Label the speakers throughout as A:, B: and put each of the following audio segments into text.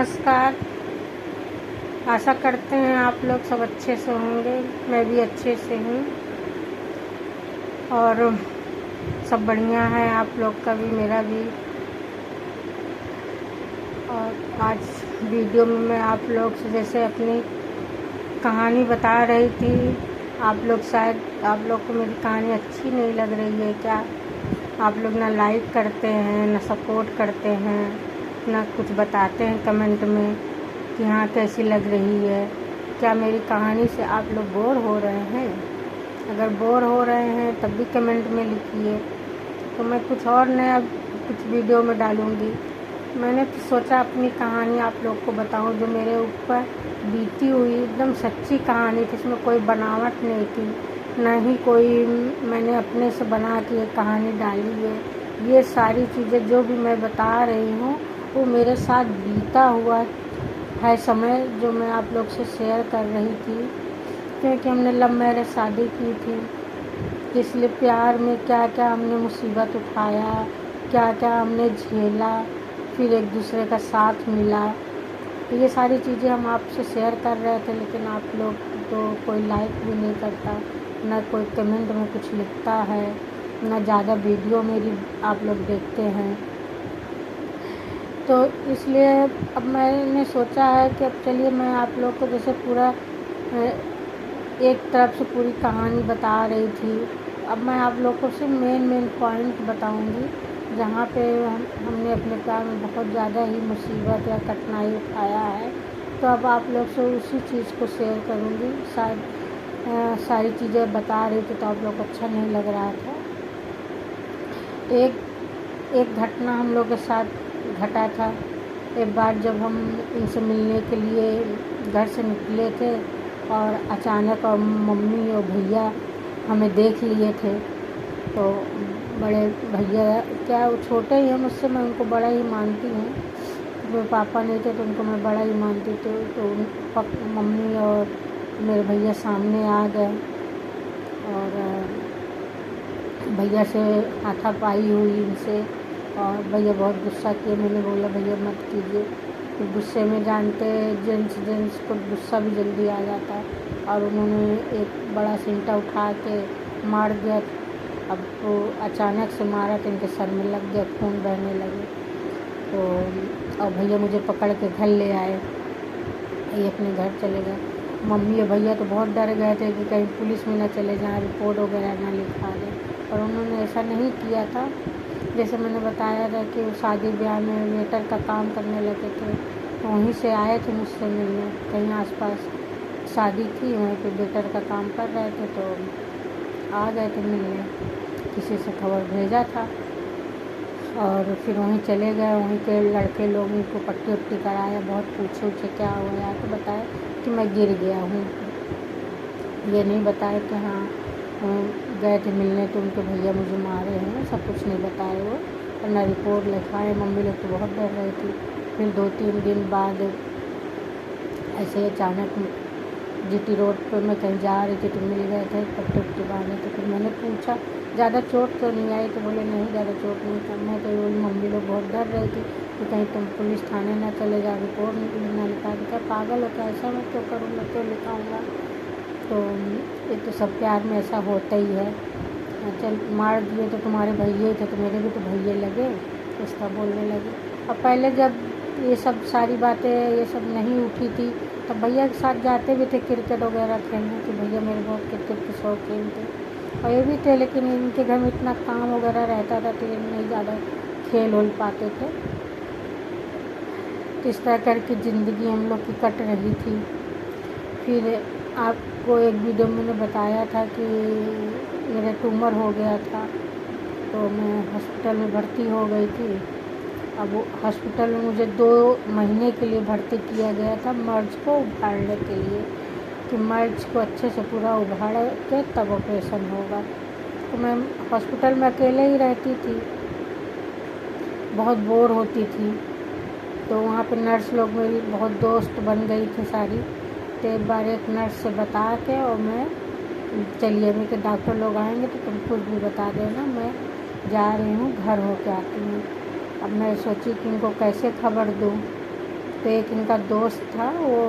A: नमस्कार। आशा करते हैं आप लोग सब अच्छे से होंगे। मैं भी अच्छे से हूँ और सब बढ़िया है, आप लोग का भी मेरा भी। और आज वीडियो में मैं आप लोग से जैसे अपनी कहानी बता रही थी। आप लोग शायद आप लोग को मेरी कहानी अच्छी नहीं लग रही है क्या? आप लोग ना लाइक करते हैं, ना सपोर्ट करते हैं, ना कुछ बताते हैं कमेंट में कि हाँ कैसी लग रही है। क्या मेरी कहानी से आप लोग बोर हो रहे हैं? अगर बोर हो रहे हैं तब भी कमेंट में लिखिए, तो मैं कुछ और नया कुछ वीडियो में डालूँगी। मैंने तो सोचा अपनी कहानी आप लोग को बताऊं, जो मेरे ऊपर बीती हुई एकदम सच्ची कहानी थी। इसमें कोई बनावट नहीं थी, ना ही कोई मैंने अपने से बना के ये कहानी डाली है। ये सारी चीज़ें जो भी मैं बता रही हूँ वो मेरे साथ बीता हुआ है समय, जो मैं आप लोग से शेयर कर रही थी। क्योंकि हमने लव मैरिज शादी की थी, इसलिए प्यार में क्या क्या हमने मुसीबत उठाया, क्या क्या हमने झेला, फिर एक दूसरे का साथ मिला। तो ये सारी चीज़ें हम आपसे शेयर कर रहे थे, लेकिन आप लोग तो कोई लाइक भी नहीं करता, ना कोई कमेंट में कुछ लिखता है, ना ज़्यादा वीडियो मेरी आप लोग देखते हैं। तो इसलिए अब मैंने सोचा है कि अब चलिए मैं आप लोग को जैसे पूरा एक तरफ से पूरी कहानी बता रही थी, अब मैं आप लोग को सिर्फ मेन पॉइंट बताऊंगी जहाँ पे हमने अपने प्यार में बहुत ज़्यादा ही मुसीबत या कठिनाई उठाया है। तो अब आप लोग से उसी चीज़ को शेयर करूँगी। शायद सारी चीज़ें बता रही थी तो आप लोग को अच्छा नहीं लग रहा था। एक घटना हम लोग के साथ घटा था। एक बार जब हम इनसे मिलने के लिए घर से निकले थे और अचानक और मम्मी और भैया हमें देख लिए थे, तो बड़े भैया क्या वो छोटे ही हैं मुझसे, मैं उनको बड़ा ही मानती हूँ। मेरे पापा नहीं थे तो उनको मैं बड़ा ही मानती थी। तो मम्मी और मेरे भैया सामने आ गए और भैया से हाथापाई हुई इनसे, और भैया बहुत गुस्सा किए। मैंने बोला भैया मत कीजिए। तो गुस्से में जानते जेंट्स को गुस्सा भी जल्दी आ जाता है, और उन्होंने एक बड़ा सींटा उठा के मार दिया। अब वो अचानक से मारा तो इनके सर में लग गया, खून बहने लगे। तो और भैया मुझे पकड़ के घर ले आए, ये अपने घर चले गए। मम्मी और भैया तो बहुत डर गए थे कि कहीं पुलिस में ना चले जाएं, रिपोर्ट वगैरह ना लिखा दें, और उन्होंने ऐसा नहीं किया था। जैसे मैंने बताया था कि वो शादी ब्याह में वेटर का काम करने लगे थे, तो वहीं से आए थे मुझसे मिलने। कहीं आसपास शादी थी, वहीं पे वेटर का काम कर रहे थे, तो आ गए थे मिलने। किसी से खबर भेजा था और फिर वहीं चले गए। वहीं के लड़के लोग उनको पट्टी उट्टी कराया, बहुत पूछे क्या हुआ यार, तो बताया कि मैं गिर गया हूँ। ये नहीं बताया कि हाँ गए थे मिलने तो उनके भैया मुझे मारे हैं, सब कुछ नहीं बताए वो, और ना रिपोर्ट लिखवाए। मम्मी लोग तो बहुत डर रही थी। फिर 2-3 दिन बाद ऐसे अचानक जीटी रोड पर मैं कहीं जा रही थी तो मिल गए थे, पट्टी उट्टी बांधे। तो फिर मैंने पूछा ज़्यादा चोट तो नहीं आई? तो बोले नहीं ज़्यादा चोट नहीं था। मैं तो बोली मम्मी लोग बहुत डर रही थी कि कहीं तुम पुलिस थाने ना चले जाओ, रिपोर्ट ना लिखा। क्या पागल हो क्या? ऐसा मैं क्यों करूँ, मैं क्यों लिखाऊँगा? तो ये तो सब प्यार में ऐसा होता ही है। चल मार दिए तो तुम्हारे भैया थे तो मेरे भी तो भैया लगे, इसका बोलने लगे। और पहले जब ये सब सारी बातें ये सब नहीं उठी थी तब भैया के साथ जाते भी थे क्रिकेट वगैरह खेलने, कि भैया मेरे बहुत क्रिकेट के शौकीन थे और ये भी थे, लेकिन इनके घर में इतना काम वगैरह रहता था तो ये नहीं ज़्यादा खेल उल पाते थे। तो इस तरह करके ज़िंदगी हम लोग की कट रही थी। फिर आपको एक वीडियो में मैंने बताया था कि मेरा ट्यूमर हो गया था, तो मैं हॉस्पिटल में भर्ती हो गई थी। अब वो हॉस्पिटल में मुझे 2 महीने के लिए भर्ती किया गया था मर्ज को उभारने के लिए, कि मर्ज को अच्छे से पूरा उभार के तब ऑपरेशन होगा। तो मैं हॉस्पिटल में अकेले ही रहती थी, बहुत बोर होती थी। तो वहाँ पे नर्स लोग मेरी बहुत दोस्त बन गई थी सारी। तो एक बार एक नर्स से बता के, और मैं चलिए मेरे के डॉक्टर लोग आएंगे तो तुम कुछ भी बता देना, मैं जा रही हूँ, घर होके आती हूँ। अब मैं सोची कि इनको कैसे खबर दूँ, तो एक इनका दोस्त था, वो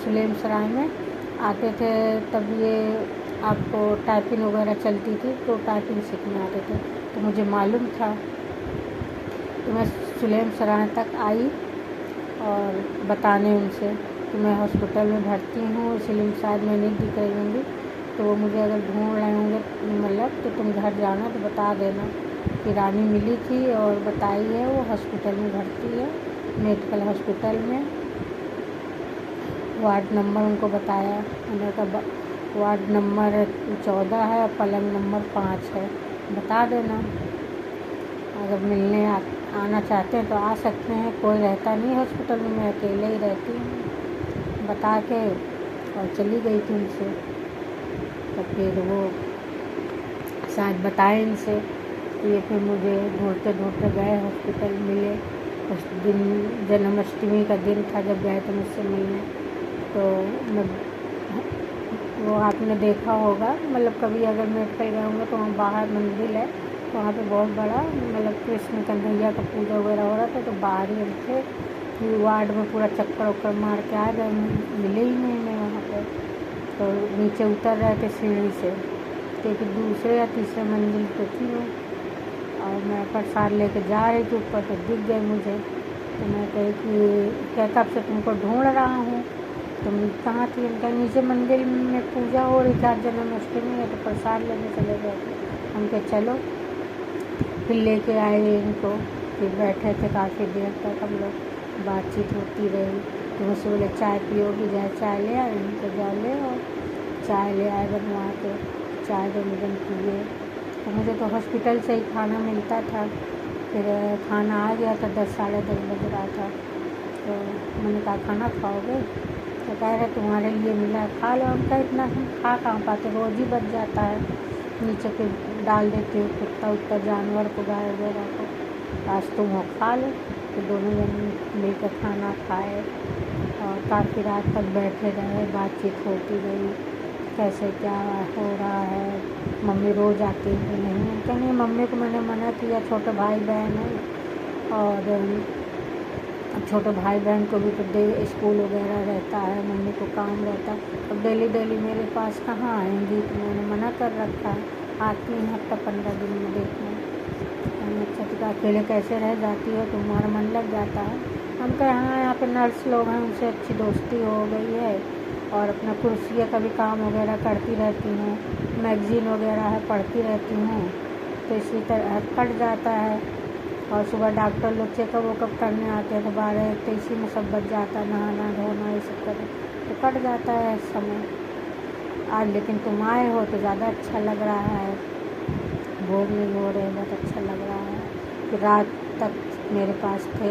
A: सुलेम सराय में आते थे, तब ये आपको टाइपिंग वगैरह चलती थी, तो टाइपिंग सीखने आते थे, तो मुझे मालूम था। तो मैं सुलेम सराय तक आई और बताने उनसे कि मैं हॉस्पिटल में भर्ती हूँ, इसलिए शायद मैं नहीं दिख रही होंगी, तो वो मुझे अगर ढूंढ रहे होंगे मतलब तो तुम घर जाना तो बता देना कि रानी मिली थी और बताई है, वो हॉस्पिटल में भर्ती है, मेडिकल हॉस्पिटल में। वार्ड नंबर उनको बताया, उन्होंने कहा वार्ड नंबर 14 है, पलंग नंबर 5 है, बता देना। अगर मिलने आना चाहते हैं तो आ सकते हैं, कोई रहता नहीं हॉस्पिटल में, मैं अकेले ही रहती हूँ, बता के और चली गई थी उनसे। तो फिर वो शायद बताए इनसे, ये फिर मुझे ढूंढते ढूंढते गए हॉस्पिटल, मिले। उस दिन जन्माष्टमी का दिन था जब गए थे मुझसे मिलने। तो मैं वो आपने देखा होगा, मतलब कभी अगर मेडिकल गए होंगे तो वहाँ बाहर मंदिर है, तो वहाँ पे बहुत बड़ा मतलब कृष्ण कन्हैया का पूजा वगैरह हो रहा था, तो बाहर ही हम थे। वार्ड में पूरा चक्कर वक्कर मार के आ गए, मिले ही नहीं मैं वहाँ पे। तो नीचे उतर रहे थे सीढ़ी से, क्योंकि दूसरे या तीसरे मंजिल पे थी मैं, और मैं प्रसाद लेके जा रही थी ऊपर, तो दिख गए मुझे। तो मैं कही कि क्या कब से तुमको ढूंढ रहा हूँ, तुम कहाँ थी? उनका नीचे मंदिर में पूजा हो रही थी, जन्माष्टमी है, तो प्रसाद लेने चले गए थे। हम कहे चलो, फिर लेके आए इनको, फिर बैठे थे काफ़ी देर तक, हम लोग बातचीत होती रही। तो मुझसे बोले चाय पियोगी, जाए चाय ले आए, उनको जा ले और चाय ले आए बनवा के, चाय 2 दिन पिए। तो मुझे तो हॉस्पिटल से ही खाना मिलता था, फिर खाना आ गया था 10 साढ़े 10 बज रहा था। तो मैंने कहा खाना खाओगे? तो कह रहे तुम्हारे लिए मिला, खा लो। हम कहा इतना हम खा कहाँ पाते, रोज़ ही बच जाता है, नीचे पे डाल देती हूँ कुत्ता उत्ता जानवर को, गाय वगैरह को, आज तुम हो खा लो। तो दोनों जन मिलकर खाना खाए और काफ़ी रात तक बैठे रहे, बातचीत होती रही, कैसे क्या हो रहा है, मम्मी रोज़ आती है नहीं? क्या नहीं, मम्मी को मैंने मना किया, छोटे भाई बहन है, और छोटे भाई बहन को भी तो स्कूल वगैरह रहता है, मम्मी को काम रहता है, अब डेली डेली मेरे पास कहाँ आएंगी? तो मैंने मना कर रखा है, आती हैं हफ्ता 15 दिन में देखना। अच्छा तो अकेले कैसे रह जाती हो, तुम्हारा मन लग जाता है? हम कहे हाँ, यहाँ पे नर्स लोग हैं, उनसे अच्छी दोस्ती हो गई है, और अपना कुर्सियाँ का भी काम वगैरह करती रहती हूँ, मैगज़ीन वगैरह है पढ़ती रहती हूँ, तो इसी तरह कट जाता है। और सुबह डॉक्टर लोग चेकअप वकअप करने आते हैं, तो 12-1 तो इसी में सब बच जाता है, नहाना धोना ये सब करें, तो कट जाता है समय। आज लेकिन तुम आए हो तो ज़्यादा अच्छा लग रहा है, बोर नहीं हो रहे, बहुत अच्छा लग रहा है। फिर रात तक मेरे पास थे,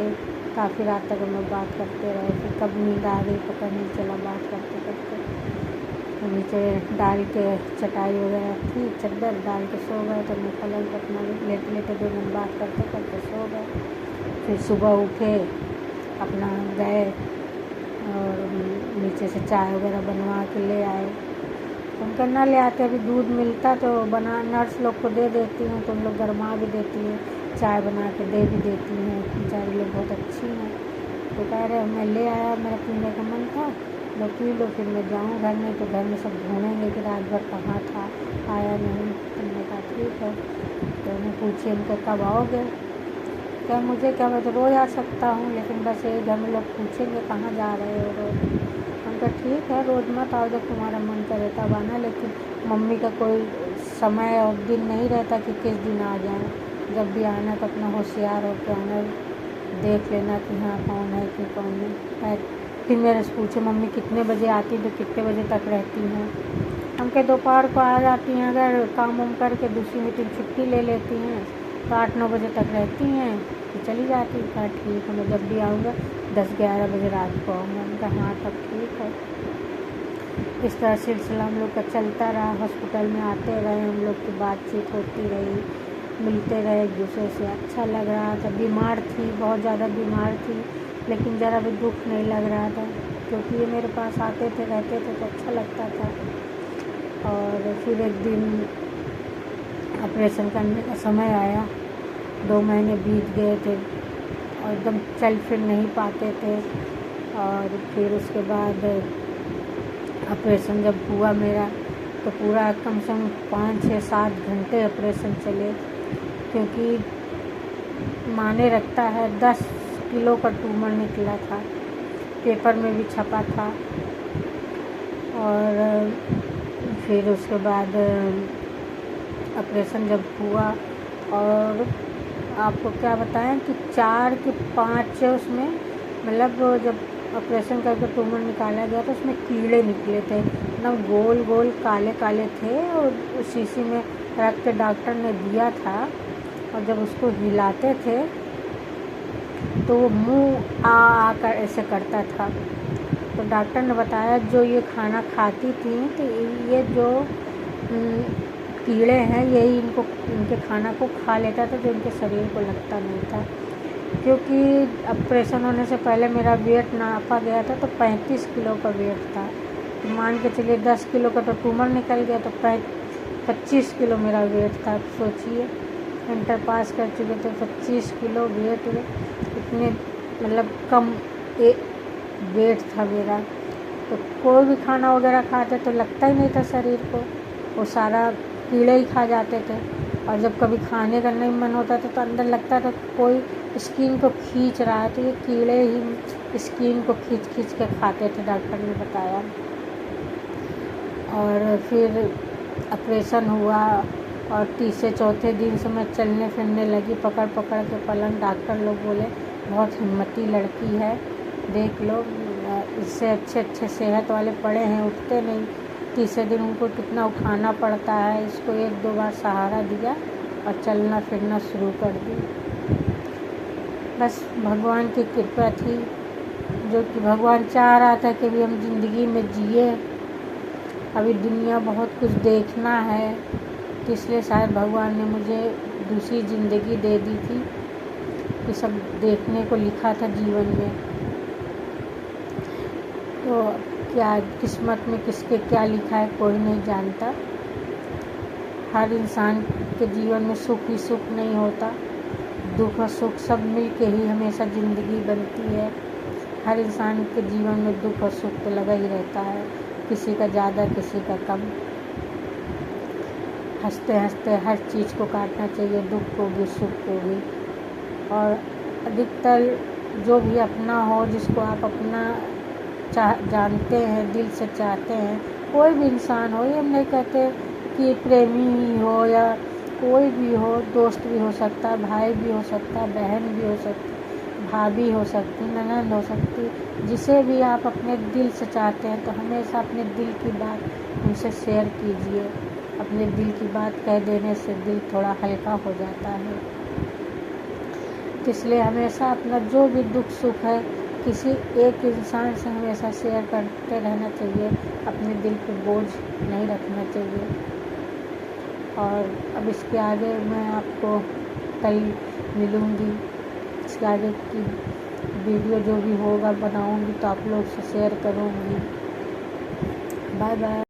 A: काफ़ी रात तक हम लोग बात करते रहे, फिर कब नींद आ गई पता नहीं चला बात करते करते। तो नीचे डाल के चटाई वगैरह थी, चद्दर डाल के सो गए, तो मैं पलंग पर अपना लेटे लेटे 2 दिन बात करते करते सो गए। फिर सुबह उठे, अपना गए और नीचे से चाय वगैरह बनवा के ले आए। उनका ना ले आते, अभी दूध मिलता तो बना नर्स लोग को दे देती हूँ, तो उन लोग गरमा भी देती हैं, चाय बना के दे भी देती हैं, बेचारी लोग बहुत अच्छी हैं। तो कह रहे मैं ले आया, मेरा पीने का मन था, लो पी लो, फिर मैं जाऊँ घर में, तो घर में सब ढूंढेंगे कि रात भर कहाँ था, आया नहीं। तुमने कहा ठीक है। तो उन्हें पूछे उनके कब आओगे? क्या मुझे क्या, मैं तो रोज़ आ सकता हूँ, लेकिन बस ये घर में लोग पूछेंगे कहाँ जा रहे हो रोज़। उनका ठीक है, रोज़ मत आओ, जब तुम्हारा मन करे तब आना, लेकिन मम्मी का कोई समय और दिन नहीं रहता कि किस दिन आ जाए, जब भी आना तो अपना होशियार होकर आना, देख लेना कि हाँ कौन है कि कौन नहीं। फिर मेरे से पूछे मम्मी कितने बजे आती तो कितने बजे तक रहती हैं? हम के दोपहर को आ जाती हैं, अगर काम वाम करके दूसरी मीटिंग छुट्टी ले लेती हैं तो 8-9 बजे तक रहती हैं, फिर चली जाती हैं। कहा ठीक है, मैं जब भी आऊँगा 10-11 बजे रात को आऊँगा। उनका हाँ तब ठीक है। इस तरह सिलसिला हम लोग का चलता रहा, हॉस्पिटल में आते रहे, हम लोग की बातचीत होती रही, मिलते रहे एक दूसरे से, अच्छा लग रहा था। बीमार थी, बहुत ज़्यादा बीमार थी, लेकिन ज़रा भी दुख नहीं लग रहा था, क्योंकि ये मेरे पास आते थे रहते थे तो अच्छा लगता था। और फिर एक दिन ऑपरेशन करने का समय आया, 2 महीने बीत गए थे और एकदम चल फिर नहीं पाते थे, और फिर उसके बाद ऑपरेशन जब हुआ मेरा तो पूरा कम से कम 5-6-7 घंटे ऑपरेशन चले, क्योंकि माने रखता है 10 किलो का ट्यूमर निकला था, पेपर में भी छपा था। और फिर उसके बाद ऑपरेशन जब हुआ, और आपको क्या बताएं कि 4 के 5 उसमें, मतलब जब ऑपरेशन करके ट्यूमर निकाला गया तो उसमें कीड़े निकले थे, एकदम गोल गोल काले काले थे, और उस शीशी में रख के डॉक्टर ने दिया था, और जब उसको हिलाते थे तो वो मुँह आ कर ऐसे करता था। तो डॉक्टर ने बताया जो ये खाना खाती थी तो ये जो कीड़े हैं यही इनके खाना को खा लेता था, जो इनके शरीर को लगता नहीं था। क्योंकि ऑपरेशन होने से पहले मेरा वेट नापा गया था तो 35 किलो का वेट था। तो मान के चलिए 10 किलो का तो ट्यूमर निकल गया, तो 25 किलो मेरा वेट था। सोचिए, इंटर पास कर चुके थे, 25 किलो वेट, इतने मतलब कम वेट था मेरा। तो कोई भी खाना वगैरह खाते तो लगता ही नहीं था शरीर को, वो सारा कीड़े ही खा जाते थे। और जब कभी खाने का नहीं मन होता था तो अंदर लगता था कोई स्किन को खींच रहा है, तो ये कीड़े ही स्किन को खींच खींच के खाते थे, डॉक्टर ने बताया। और फिर ऑपरेशन हुआ और तीसरे चौथे दिन से मैं चलने फिरने लगी, पकड़ पकड़ के पलंग। डॉक्टर लोग बोले बहुत हिम्मती लड़की है, देख लो, इससे अच्छे सेहत वाले पड़े हैं, उठते नहीं। तीसरे दिन उनको कितना उठाना पड़ता है, इसको 1-2 बार सहारा दिया और चलना फिरना शुरू कर दी। बस भगवान की कृपा थी, जो कि भगवान चाह रहा था कि भी हम ज़िंदगी में जिए। अभी दुनिया बहुत कुछ देखना है, तो इसलिए शायद भगवान ने मुझे दूसरी ज़िंदगी दे दी थी, कि सब देखने को लिखा था जीवन में। तो क्या किस्मत में किसके क्या लिखा है कोई नहीं जानता। हर इंसान के जीवन में सुख ही सुख नहीं होता, दुख और सुख सब मिल के ही हमेशा ज़िंदगी बनती है। हर इंसान के जीवन में दुख और सुख तो लगा ही रहता है, किसी का ज़्यादा किसी का कम। हंसते हंसते हर चीज़ को काटना चाहिए, दुख को भी सुख को भी। और अधिकतर जो भी अपना हो, जिसको आप अपना जानते हैं, दिल से चाहते हैं, कोई भी इंसान हो, ये हम नहीं कहते कि प्रेमी ही हो या कोई भी हो, दोस्त भी हो सकता है, भाई भी हो सकता है, बहन भी हो सकती, भाभी हो सकती, ननद हो सकती, जिसे भी आप अपने दिल से चाहते हैं तो हमेशा अपने दिल की बात उनसे शेयर कीजिए। अपने दिल की बात कह देने से दिल थोड़ा हल्का हो जाता है। इसलिए हमेशा अपना जो भी दुख सुख है किसी एक इंसान से हमेशा शेयर करते रहना चाहिए, अपने दिल पे बोझ नहीं रखना चाहिए। और अब इसके आगे मैं आपको कल मिलूँगी, इसके आगे की वीडियो जो भी होगा बनाऊँगी तो आप लोग से शेयर करूँगी। Bye bye.